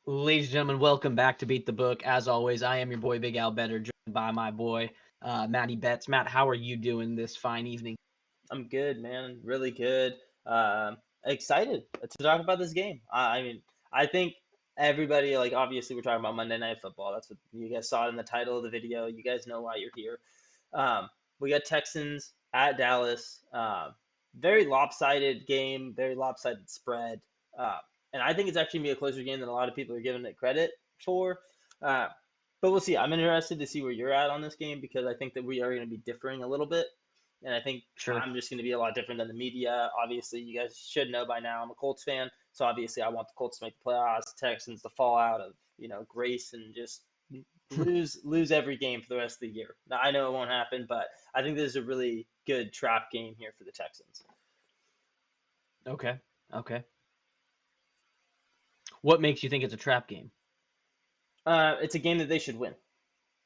Ladies and gentlemen, welcome back to Beat the Book. As always, I am your boy BigAL Bettor, joined by my boy MattyBets. Matt, how are you doing this fine evening? I'm good, man. Really good. Excited to talk about this game. I mean, I think everybody, like, obviously, we're talking about Monday Night Football. That's what you guys saw it in the title of the video. You guys know why you're here. We got Texans at Dallas. Very lopsided game, very lopsided spread. Uh, and I think it's actually going to be a closer game than a lot of people are giving it credit for. Uh, but we'll see. I'm interested to see where you're at on this game because I think that we are going to be differing a little bit. And I think Sure. I'm just going to be a lot different than the media. Obviously, you guys should know by now I'm a Colts fan, so obviously I want the Colts to make the playoffs, Texans to fall out of grace and just lose every game for the rest of the year. Now I know it won't happen, but I think this is a really good trap game here for the Texans. Okay. Okay. What makes you think it's a trap game? It's a game that they should win.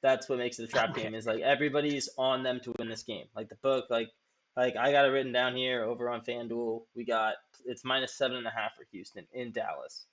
That's what makes it a trap Okay. game is like everybody's on them to win this game. Like the book, like I got it written down here over on FanDuel. We got it's -7.5 for Houston in Dallas,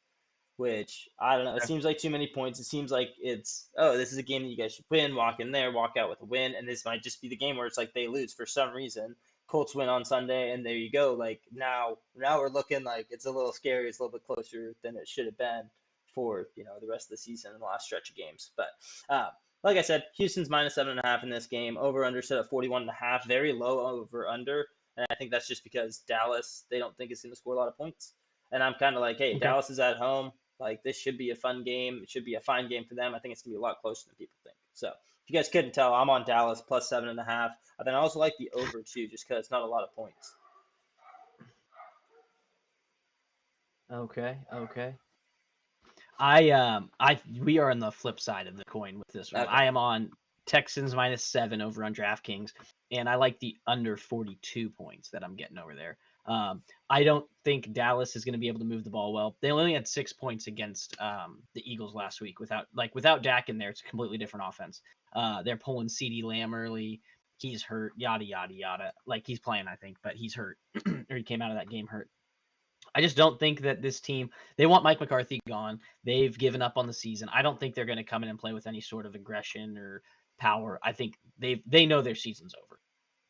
which I don't know. It Okay. seems like too many points. It seems like this is a game that you guys should win. Walk in there, walk out with a win, and this might just be the game where it's like they lose for some reason. Colts win on Sunday, and there you go. Like now we're looking like it's a little scary. It's a little bit closer than it should have been for the rest of the season and the last stretch of games. But uh, like I said, Houston's -7.5 in this game. Over under set at 41.5. Very low over under, and I think that's just because Dallas they don't think it's going to score a lot of points. And I'm kind of like, hey, Okay. Dallas is at home. Like this should be a fun game. It should be a fine game for them. I think it's gonna be a lot closer than people think. So if you guys couldn't tell, I'm on Dallas +7.5. And then I also like the over too, just because it's not a lot of points. Okay. Okay. I we are on the flip side of the coin with this one. Okay. I am on Texans -7 over on DraftKings, and I like the under 42 points that I'm getting over there. I don't think Dallas is going to be able to move the ball well. They only had 6 points against the Eagles last week without Dak in there. It's a completely different offense. They're pulling CeeDee Lamb early. He's hurt. Yada yada yada. Like he's playing, I think, but he's hurt, or he came out of that game hurt. I just don't think that this team they want Mike McCarthy gone. They've given up on the season. I don't think they're going to come in and play with any sort of aggression or power. I think they know their season's over.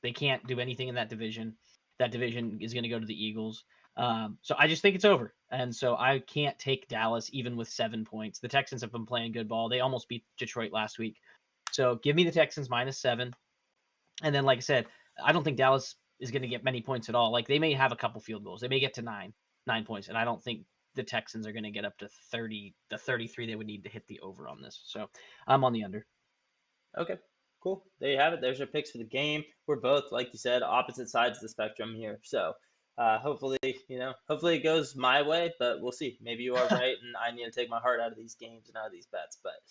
They can't do anything in that division. That division is going to go to the Eagles. So I just think it's over. And so I can't take Dallas even with 7 points. The Texans have been playing good ball. They almost beat Detroit last week. So give me the Texans -7. And then, like I said, I don't think Dallas is going to get many points at all. Like they may have a couple field goals. They may get to 9 points, and I don't think the Texans are going to get up to 30, the 33 they would need to hit the over on this. So I'm on the under. Okay. Cool. There you have it. There's your picks for the game. We're both, like you said, opposite sides of the spectrum here. So hopefully, hopefully it goes my way, but we'll see. Maybe you are right, and I need to take my heart out of these games and out of these bets. But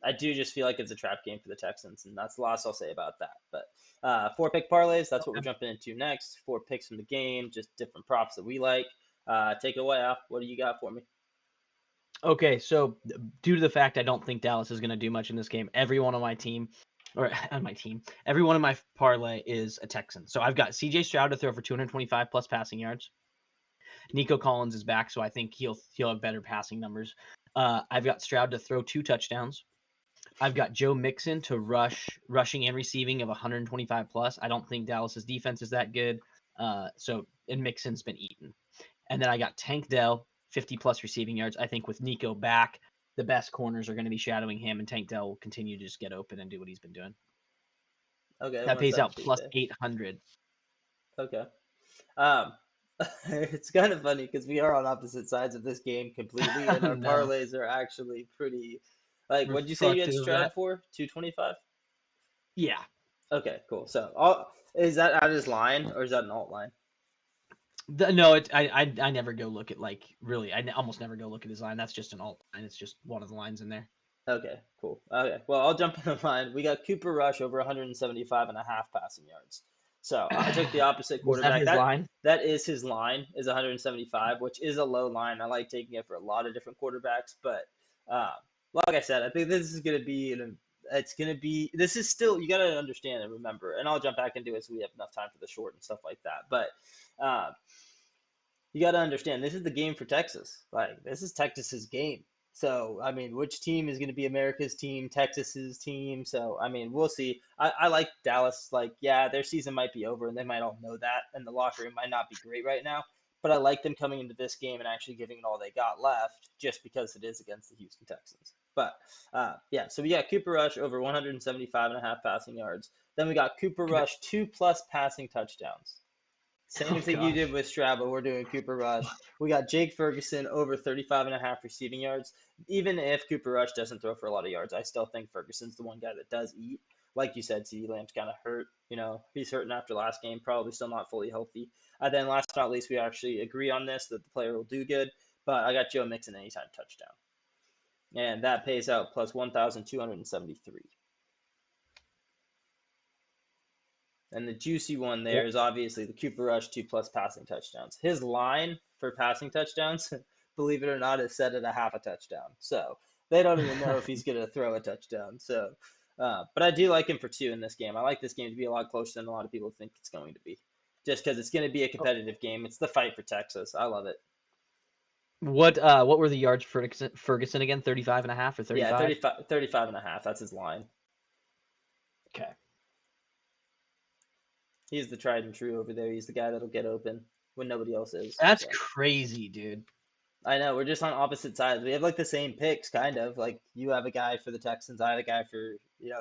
I do just feel like it's a trap game for the Texans, and that's the last I'll say about that. But four pick parlays, that's what we're Okay. jumping into next. Four picks from the game, just different props that we like. Take it away, Al. What do you got for me? Okay, so due to the fact I don't think Dallas is going to do much in this game, everyone on my team, or on my team, everyone in my parlay is a Texan. So I've got CJ Stroud to throw for 225 plus passing yards. Nico Collins is back, so I think he'll have better passing numbers. I've got Stroud to throw 2 touchdowns. I've got Joe Mixon to rushing and receiving of 125 plus. I don't think Dallas's defense is that good. And Mixon's been eaten. And then I got Tank Dell, 50 plus receiving yards. I think with Nico back, the best corners are going to be shadowing him, and Tank Dell will continue to just get open and do what he's been doing. Okay, That what's pays up, out plus CJ? 800. Okay. Um, it's kind of funny because we are on opposite sides of this game completely, and our No, parlays are actually pretty. Like, what'd you say you had reflective of Stroud that. for? 225? Yeah. Okay, cool. So, is that at his line or is that an alt line? No, I never go look at like really. Almost never go look at his line. That's just an alt line. It's just one of the lines in there. Okay, cool. Okay, well, I'll jump in the line. We got Cooper Rush over 175.5 passing yards. So I took the opposite Was that quarterback. his line? That is his line, is 175, which is a low line. I like taking it for a lot of different quarterbacks, but uh, like I said, I think this is gonna be it's gonna be this is still you gotta understand and remember, and I'll jump back into it so we have enough time for the short and stuff like that. But uh, you got to understand this is the game for Texas. Like this is Texas's game. So, I mean, which team is going to be America's team, Texas's team? So, I mean, we'll see. I like Dallas. Like, yeah, their season might be over, and they might all know that, and the locker room might not be great right now. But I like them coming into this game and actually giving it all they got left, just because it is against the Houston Texans. But yeah, so we got Cooper Rush over 175.5 passing yards. Then we got Cooper Okay. Rush 2+ passing touchdowns. Same Oh thing you did gosh. with Stroud, but we're doing Cooper Rush. We got Jake Ferguson over 35.5 receiving yards. Even if Cooper Rush doesn't throw for a lot of yards, I still think Ferguson's the one guy that does eat. Like you said, CeeDee Lamb's kind of hurt. He's hurting after last game, probably still not fully healthy. Then last but not least, we actually agree on this that the player will do good. But I got Joe Mixon anytime touchdown. And that pays out plus 1,273. And the juicy one there is obviously the Cooper Rush 2+ passing touchdowns. His line for passing touchdowns, believe it or not, is set at a half a touchdown. So they don't even know if he's going to throw a touchdown. So, but I do like him for 2 in this game. I like this game to be a lot closer than a lot of people think it's going to be, just because it's going to be a competitive game. It's the fight for Texas. I love it. What were the yards for Ferguson again? 35.5 or Yeah, 35? 35.5. That's his line. Okay. He's the tried and true over there. He's the guy that'll get open when nobody else is. That's So. crazy, dude. I know we're just on opposite sides. We have like the same picks, kind of. Like you have a guy for the Texans, I have a guy for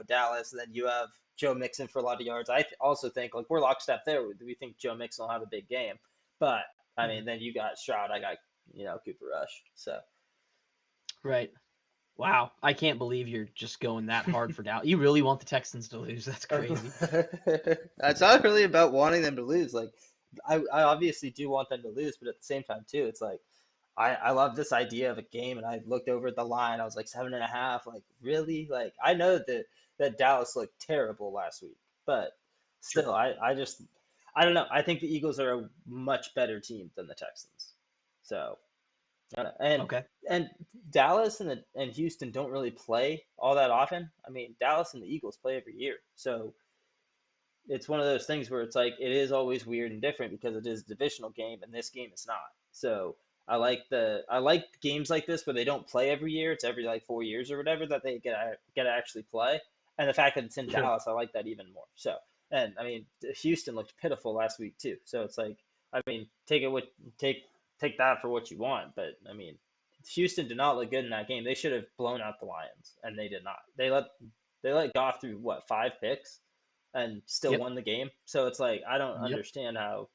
Dallas, and then you have Joe Mixon for a lot of yards. I also think like we're lockstep there. We think Joe Mixon will have a big game, but I mean, then you got Stroud, I got Cooper Rush. So Right. Wow. I can't believe you're just going that hard for Dallas. You really want the Texans to lose. That's crazy. it's not really about wanting them to lose. Like I obviously do want them to lose, but at the same time too, it's like I love this idea of a game, and I looked over at the line. I was like 7.5. Like really? Like I know that Dallas looked terrible last week, but Sure. still, I don't know. I think the Eagles are a much better team than the Texans. So and Okay. and Dallas and Houston don't really play all that often. I mean, Dallas and the Eagles play every year, so it's one of those things where it's like it is always weird and different because it is a divisional game and this game is not. So I like games like this where they don't play every year. It's every like 4 years or whatever that they get to actually play. And the fact that it's in Sure. Dallas, I like that even more. So and I mean Houston looked pitiful last week too. So it's like I mean take that for what you want. But I mean Houston did not look good in that game. They should have blown out the Lions and they did not. They let Goff through what 5 picks and still Yep. won the game. So it's like I don't Yep. understand how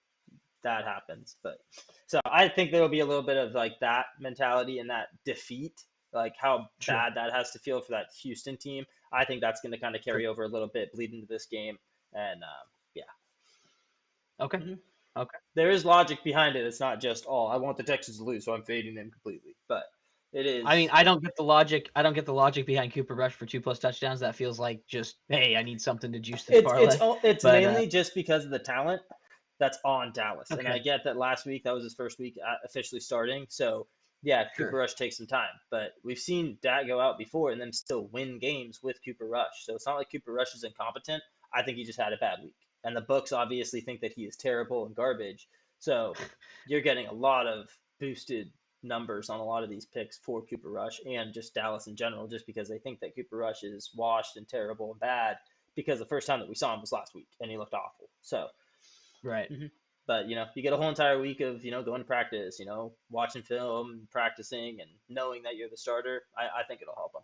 that happens. But so I think there will be a little bit of like that mentality and that defeat, like how Sure. bad that has to feel for that Houston team. I think that's going to kind of Sure. carry over a little bit, bleed into this game, and yeah. Okay. Mhm. Okay. There is logic behind it. It's not just I want the Texans to lose, so I'm fading them completely. But it I mean, is. I don't get the logic. I don't get the logic behind Cooper Rush for 2+ touchdowns. That feels like just, hey, I need something to juice this parlay. It's But mainly just because of the talent that's on Dallas. And I okay. get that last week that was his first week officially starting. So yeah, Cooper Sure. Rush takes some time, but we've seen Dak go out before and then still win games with Cooper Rush. So it's not like Cooper Rush is incompetent. I think he just had a bad week, and the books obviously think that he is terrible and garbage. So you're getting a lot of boosted numbers on a lot of these picks for Cooper Rush and just Dallas in general, just because they think that Cooper Rush is washed and terrible and bad because the first time that we saw him was last week and he looked awful. So Right. Mhm. But you get a whole entire week of going to practice, watching film, practicing, and knowing that you're the starter. I think it'll help them.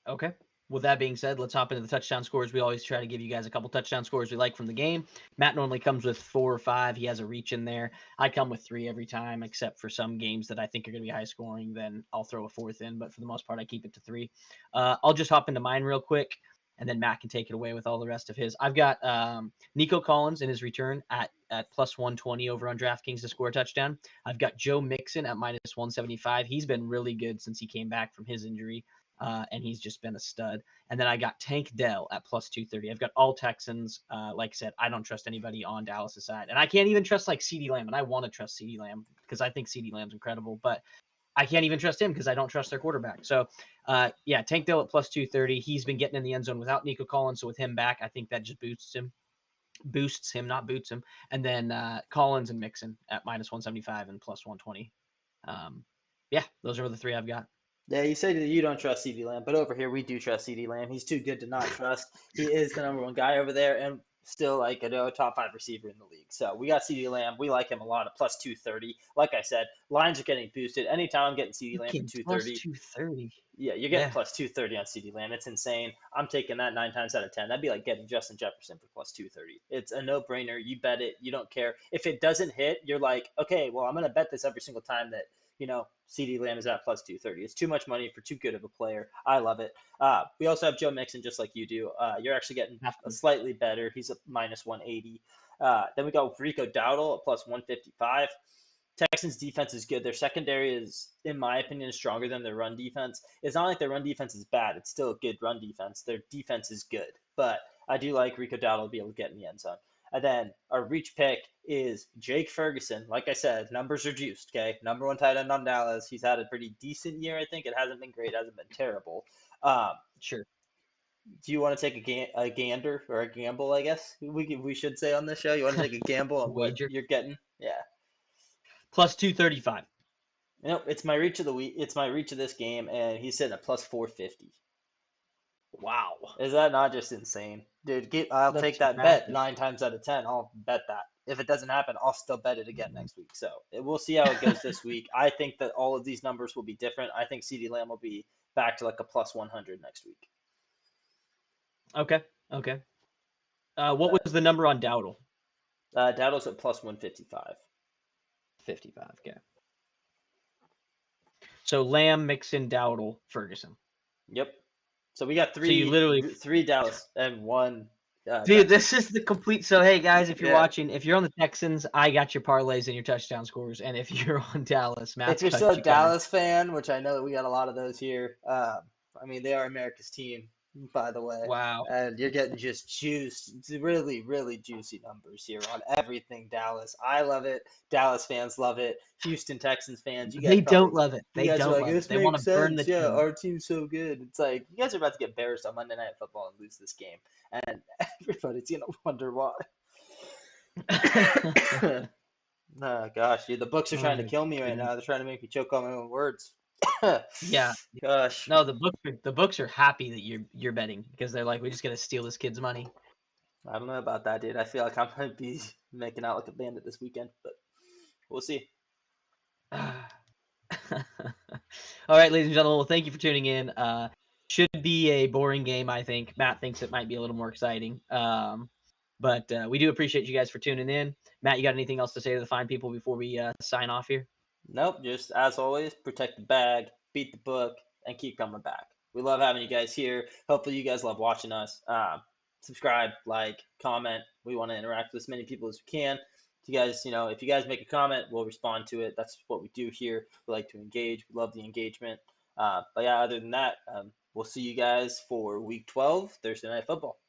Okay. With that being said, let's hop into the touchdown scores. We always try to give you guys a couple touchdown scores we like from the game. Matt normally comes with 4 or 5. He has a reach in there. I come with 3 every time, except for some games that I think are going to be high scoring. Then I'll throw a 4th in. But for the most part, I keep it to 3. I'll just hop into mine real quick, and then Matt can take it away with all the rest of his. I've got Nico Collins in his return at plus 120 over on DraftKings to score a touchdown. I've got Joe Mixon at minus 175. He's been really good since he came back from his injury. And he's just been a stud. And then I got Tank Dell at plus 230. I've got all Texans. Like I said, I don't trust anybody on Dallas' side. And I can't even trust like CeeDee Lamb. And I want to trust CeeDee Lamb because I think CeeDee Lamb's incredible. But I can't even trust him because I don't trust their quarterback. So, yeah, Tank Dell at plus 230. He's been getting in the end zone without Nico Collins. So with him back, I think that just boosts him, not boots him. And then Collins and Mixon at minus 175 and plus 120. Yeah, those are the three I've got. Yeah, you say that you don't trust CD Lamb, but over here we do trust CD Lamb. He's too good to not trust. He is the number one guy over there, and still like a top 5 receiver in the league. So we got CD Lamb. We like him a lot at plus 230. Like I said, lines are getting boosted. Anytime I'm getting CD Lamb for Fucking plus 230, 230. yeah, you're getting Yeah. plus 230 on CD Lamb. It's insane. I'm taking that 9 times out of 10. That'd be like getting Justin Jefferson for plus 230. It's a no brainer. You bet it. You don't care. If it doesn't hit, you're like, okay, well, I'm going to bet this every single time that, CD Lamb is at plus 230. It's too much money for too good of a player. I love it. We also have Joe Mixon, just like you do. You're actually getting Have a to. slightly better. He's a minus 180. Then we got Rico Dowdle at plus 155. Texans defense is good. Their secondary is, in my opinion, stronger than their run defense. It's not like their run defense is bad. It's still a good run defense. Their defense is good. But I do like Rico Dowdle to be able to get in the end zone. And then our reach pick is Jake Ferguson. Like I said, numbers are juiced, okay? Number one tight end on Dallas. He's had a pretty decent year, I think. It hasn't been great, hasn't been terrible. Um, Sure. do you want to take a gander or a gamble, I guess we should say on this show? You want to take a gamble on what Wager. you're getting? Yeah. Plus 235. It's my reach of the week. It's my reach of this game, and he's sitting at plus 450. Wow. Is that not just insane, dude? I'll That's take that bet massive. 9 times out of 10. I'll bet that. If it doesn't happen, I'll still bet it again next week. So we'll see how it goes this week. I think that all of these numbers will be different. I think CD Lamb will be back to like a plus 100 next week. Okay. Okay. What was the number on Dowdle? Dowdle's at plus 155. 55. Okay. So Lamb, Mixon, Dowdle, Ferguson. Yep. So we got So you literally, three Dallas and one. dude, Texans. this is the complete. So hey guys, if you're Yeah. watching, if you're on the Texans, I got your parlays and your touchdown scores, and if you're on Dallas, If Matt's you're got still a you covered. Dallas fan, which I know that we got a lot of those here, I mean, they are America's team, by the way. Wow. And you're getting just really, really juicy numbers here on everything Dallas. I love it. Dallas fans love it. Houston Texans fans, They don't love it. you They guys are don't like, love it. this They want makes to burn the sense. Yeah, team. our team's so good. It's like, you guys are about to get embarrassed on Monday Night Football and lose this game. And everybody's going to wonder why. Oh gosh, dude, the books are Oh trying to my kill me right goodness. now. They're trying to make me choke on my own words. Yeah. Gosh, No, the books are happy that you're betting because they're like, we just gotta steal this kid's money. I don't know about that, dude. I feel like I might be making out like a bandit this weekend, but we'll see. All right, ladies and gentlemen, well, thank you for tuning in. Should be a boring game, I think. Matt thinks it might be a little more exciting. But we do appreciate you guys for tuning in. Matt, you got anything else to say to the fine people before we sign off here? Nope, just as always, protect the bag, beat the book, and keep coming back. We love having you guys here. Hopefully, you guys love watching us. Subscribe, like, comment. We want to interact with as many people as we can. If you guys make a comment, we'll respond to it. That's what we do here. We like to engage. We love the engagement. But yeah, other than that, we'll see you guys for week 12, Thursday Night Football.